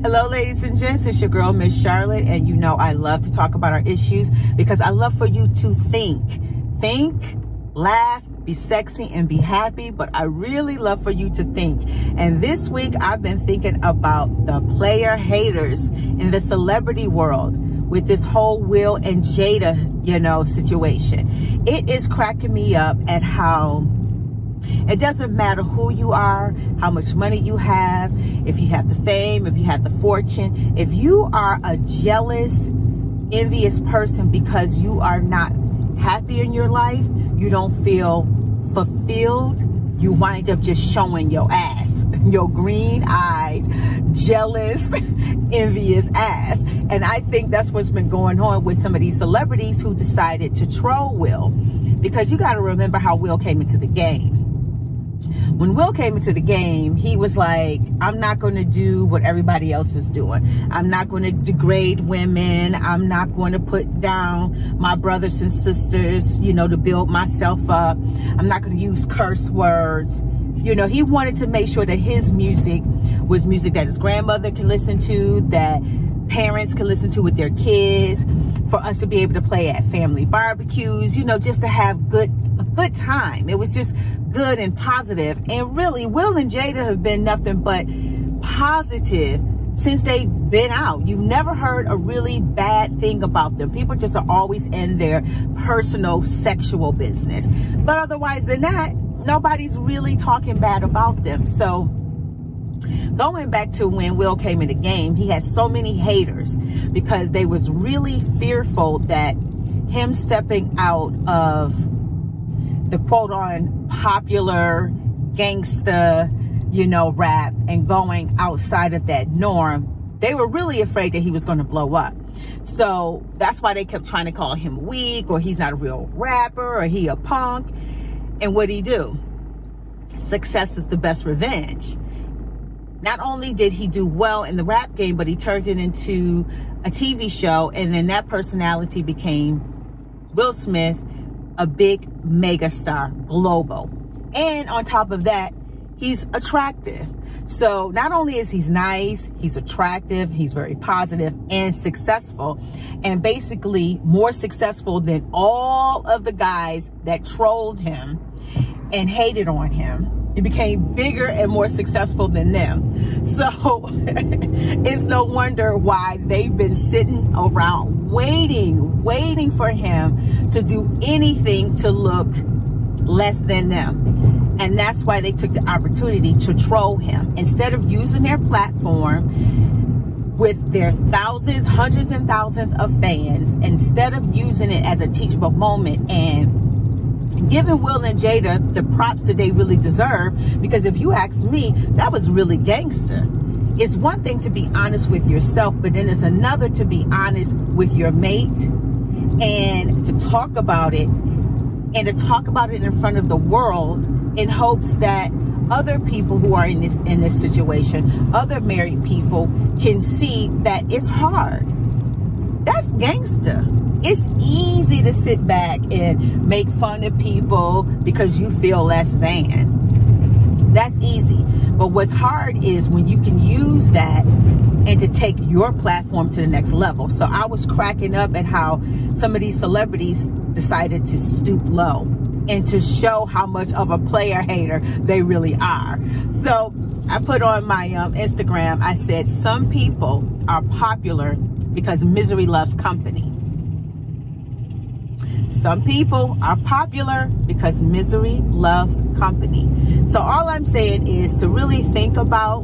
Hello, ladies and gents. It's your girl, Miss Charlotte, and you know I love to talk about our issues because I love for you to think, laugh, be sexy, and be happy, but I really love for you to think. And this week, I've been thinking about the player haters in the celebrity world with this whole Will and Jada, situation. It is cracking me up at how it doesn't matter who you are, how much money you have, if you have the fame, if you have the fortune. If you are a jealous, envious person because you are not happy in your life, you don't feel fulfilled, you wind up just showing your ass, your green-eyed, jealous, envious ass. And I think that's what's been going on with some of these celebrities who decided to troll Will. Because you got to remember how Will came into the game. When Will came into the game, he was like, I'm not going to do what everybody else is doing. I'm not going to degrade women. I'm not going to put down my brothers and sisters, to build myself up. I'm not going to use curse words. He wanted to make sure that his music was music that his grandmother can listen to, that parents can listen to with their kids, for us to be able to play at family barbecues, just to have a good time. It was just good and positive. And really, Will and Jada have been nothing but positive since they've been out. You've never heard a really bad thing about them. People just are always in their personal sexual business. But otherwise than that, nobody's really talking bad about them. So going back to when Will came in the game, he had so many haters because they was really fearful that him stepping out of the quote on popular gangsta, rap and going outside of that norm, they were really afraid that he was going to blow up. So that's why they kept trying to call him weak, or he's not a real rapper, or he a punk. And what'd he do? Success is the best revenge. Not only did he do well in the rap game, but he turned it into a TV show. And then that personality became Will Smith, a big mega star, global. And on top of that, he's attractive. So not only is he nice, he's attractive, he's very positive and successful. And basically more successful than all of the guys that trolled him and hated on him. He became bigger and more successful than them. So it's no wonder why they've been sitting around waiting for him to do anything to look less than them. And that's why they took the opportunity to troll him. Instead of using their platform with their thousands, hundreds and thousands of fans, instead of using it as a teachable moment and giving Will and Jada the props that they really deserve, because if you ask me, that was really gangster. It's one thing to be honest with yourself, but then it's another to be honest with your mate and to talk about it, and to talk about it in front of the world in hopes that other people who are in this situation, other married people, can see that it's hard. That's gangster. It's easy to sit back and make fun of people because you feel less than. That's easy. But what's hard is when you can use that and to take your platform to the next level. So I was cracking up at how some of these celebrities decided to stoop low and to show how much of a player hater they really are. So I put on my Instagram, I said, some people are popular because misery loves company. Some people are popular because misery loves company. So all I'm saying is to really think about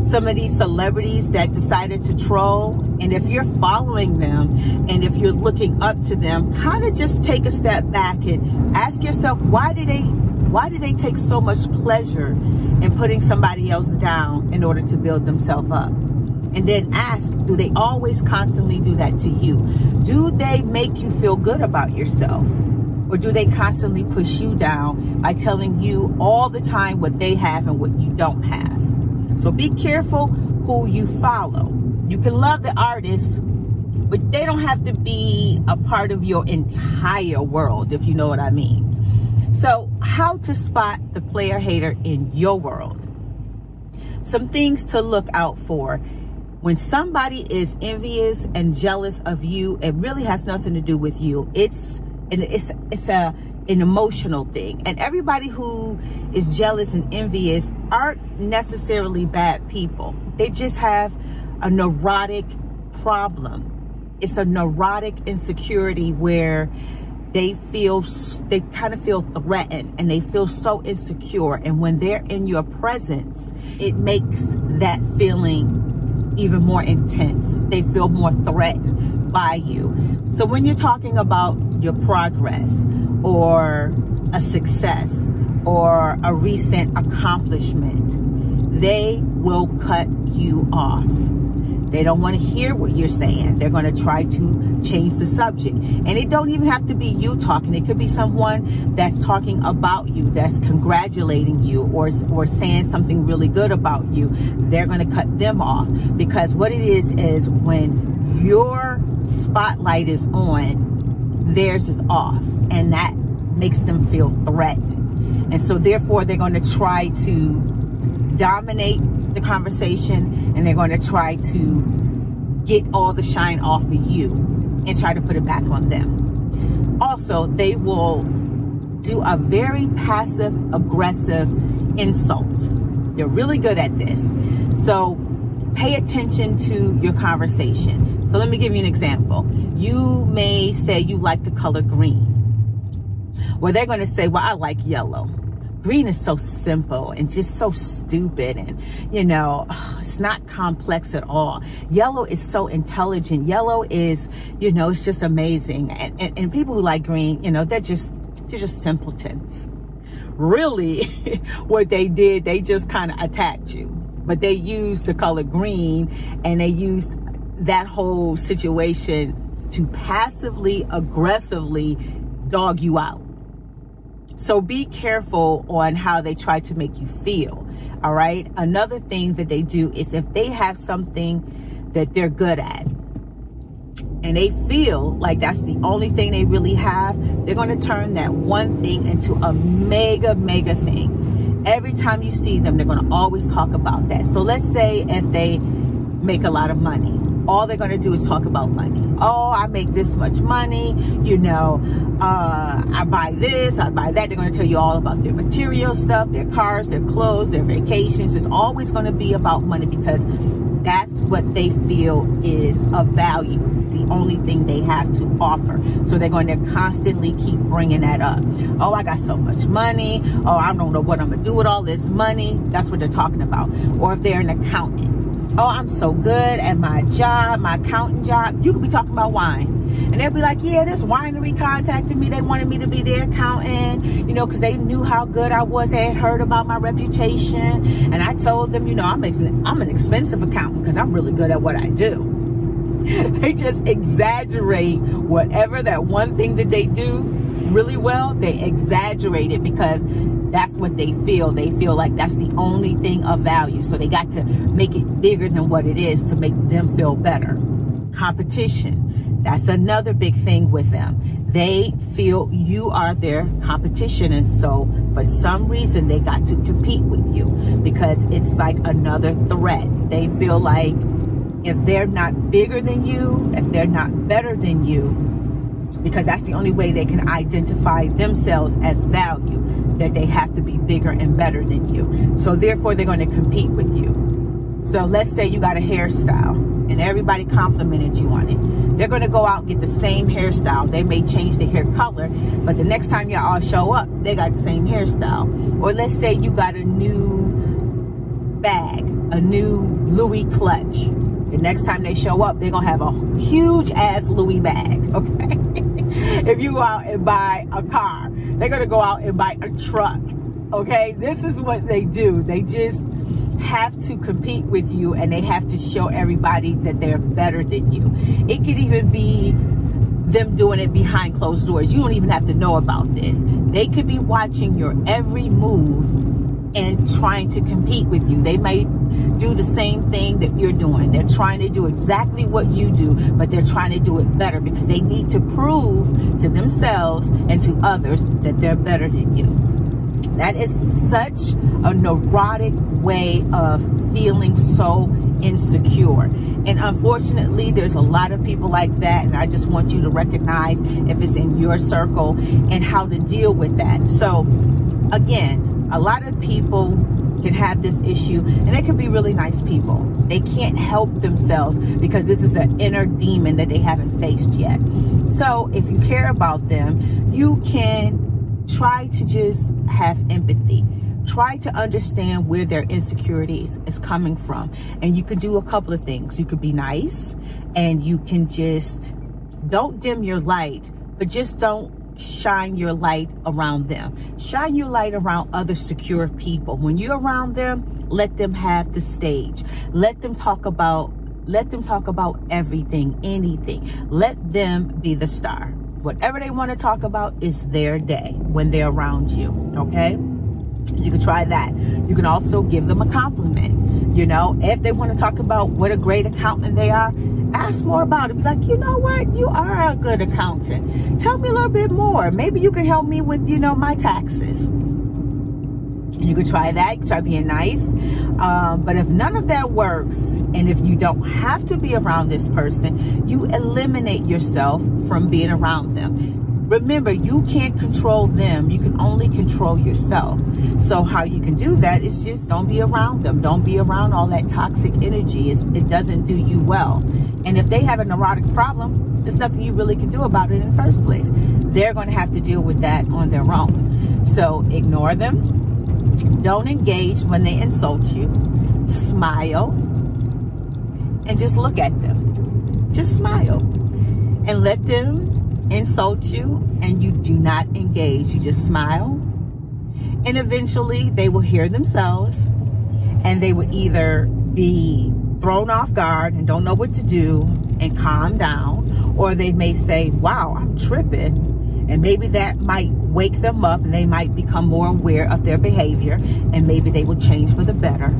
some of these celebrities that decided to troll. And if you're following them and if you're looking up to them, kind of just take a step back and ask yourself, why do they take so much pleasure in putting somebody else down in order to build themselves up? And then ask, do they always constantly do that to you? Do they make you feel good about yourself? Or do they constantly push you down by telling you all the time what they have and what you don't have? So be careful who you follow. You can love the artists, but they don't have to be a part of your entire world, if you know what I mean. So how to spot the player hater in your world? Some things to look out for. When somebody is envious and jealous of you, it really has nothing to do with you. It's an emotional thing. And everybody who is jealous and envious aren't necessarily bad people. They just have a neurotic problem. It's a neurotic insecurity where they kind of feel threatened and they feel so insecure. And when they're in your presence, it makes that feeling even more intense. They feel more threatened by you. So when you're talking about your progress or a success or a recent accomplishment, they will cut you off. They don't want to hear what you're saying. They're going to try to change the subject. And it don't even have to be you talking. It could be someone that's talking about you, that's congratulating you or saying something really good about you. They're going to cut them off, because what it is when your spotlight is on, theirs is off, and that makes them feel threatened. And so therefore they're going to try to dominate the conversation, and they're going to try to get all the shine off of you and try to put it back on them. Also, they will do a very passive aggressive insult. They're really good at this. So pay attention to your conversation. So let me give you an example. You may say you like the color green. Well, they're going to say, well, I like yellow. Green is so simple and just so stupid, and it's not complex at all. Yellow is so intelligent. Yellow is, it's just amazing. And people who like green, they're just simpletons. Really, what they did, they just kind of attacked you. But they used the color green, and they used that whole situation to passively, aggressively dog you out. So be careful on how they try to make you feel, all right? Another thing that they do is if they have something that they're good at and they feel like that's the only thing they really have, they're going to turn that one thing into a mega thing. Every time you see them, they're going to always talk about that. So let's say if they make a lot of money, all they're going to do is talk about money. Oh, I make this much money, I buy this, I buy that. They're going to tell you all about their material stuff, their cars, their clothes, their vacations. It's always going to be about money, because that's what they feel is of value. It's the only thing they have to offer. So they're going to constantly keep bringing that up. Oh, I got so much money. Oh, I don't know what I'm going to do with all this money. That's what they're talking about. Or if they're an accountant. Oh, I'm so good at my job, my accounting job. You could be talking about wine. And they'll be like, yeah, this winery contacted me. They wanted me to be their accountant, because they knew how good I was. They had heard about my reputation. And I told them, I'm an expensive accountant because I'm really good at what I do. They just exaggerate whatever that one thing that they do really well. They exaggerate it because that's what they feel. They feel like that's the only thing of value. So they got to make it bigger than what it is to make them feel better. Competition. That's another big thing with them. They feel you are their competition. And so for some reason, they got to compete with you because it's like another threat. They feel like if they're not bigger than you, if they're not better than you, because that's the only way they can identify themselves as value, that they have to be bigger and better than you. So therefore, they're going to compete with you. So let's say you got a hairstyle and everybody complimented you on it. They're going to go out and get the same hairstyle. They may change the hair color, but the next time y'all all show up, they got the same hairstyle. Or let's say you got a new bag, a new Louis clutch. The next time they show up, they're going to have a huge ass Louis bag, okay? If you go out and buy a car, they're going to go out and buy a truck, okay? This is what they do. They just have to compete with you, and they have to show everybody that they're better than you. It could even be them doing it behind closed doors. You don't even have to know about this. They could be watching your every move and trying to compete with you. They may do the same thing that you're doing. They're trying to do exactly what you do, but they're trying to do it better because they need to prove to themselves and to others that they're better than you. That is such a neurotic way of feeling so insecure. And unfortunately, there's a lot of people like that. And I just want you to recognize if it's in your circle and how to deal with that. So again, a lot of people can have this issue, and they can be really nice people. They can't help themselves because this is an inner demon that they haven't faced yet. So if you care about them, you can try to just have empathy. Try to understand where their insecurities is coming from. And you can do a couple of things. You could be nice, and you can just don't dim your light, but just don't shine your light around them. Shine your light around other secure people. When you're around them, let them have the stage. Let them talk about everything, anything. Let them be the star. Whatever they want to talk about is their day when they're around you. Okay? You can try that. You can also give them a compliment. You know, if they want to talk about what a great accountant they are, ask more about it. Be like, you know what? You are a good accountant. Tell me a little bit more. Maybe you can help me with, you know, my taxes. You could try that. You can try being nice. But if none of that works, and if you don't have to be around this person, you eliminate yourself from being around them. Remember, you can't control them. You can only control yourself. So how you can do that is just don't be around them. Don't be around all that toxic energy. It doesn't do you well. And if they have a neurotic problem, there's nothing you really can do about it in the first place. They're going to have to deal with that on their own. So ignore them. Don't engage when they insult you. Smile. And just look at them. Just smile. And let them insult you, and you do not engage. You just smile, and eventually they will hear themselves, and they will either be thrown off guard and don't know what to do and calm down, or they may say, wow, I'm tripping, and maybe that might wake them up, and they might become more aware of their behavior, and maybe they will change for the better,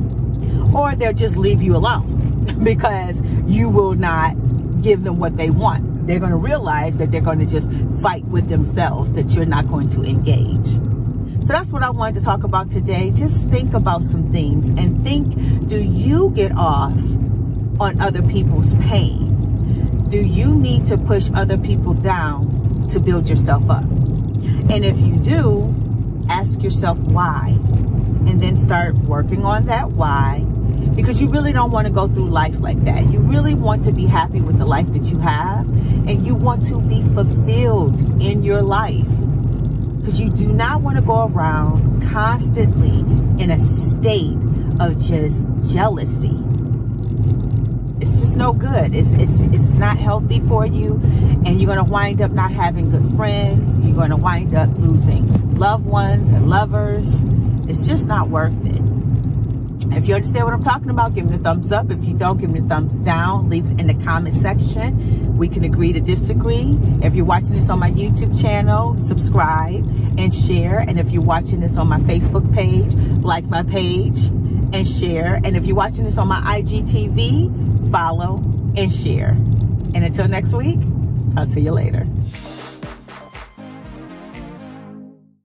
or they'll just leave you alone because you will not give them what they want. They're going to realize that they're going to just fight with themselves, that you're not going to engage. So that's what I wanted to talk about today. Just think about some things and think, do you get off on other people's pain? Do you need to push other people down to build yourself up? And if you do, ask yourself why, and then start working on that why. Because you really don't want to go through life like that. You really want to be happy with the life that you have. And you want to be fulfilled in your life. Because you do not want to go around constantly in a state of just jealousy. It's just no good. It's not healthy for you. And you're going to wind up not having good friends. You're going to wind up losing loved ones and lovers. It's just not worth it. If you understand what I'm talking about, give me a thumbs up. If you don't, give me a thumbs down. Leave it in the comment section. We can agree to disagree. If you're watching this on my YouTube channel, subscribe and share. And if you're watching this on my Facebook page, like my page and share. And if you're watching this on my IGTV, follow and share. And until next week, I'll see you later.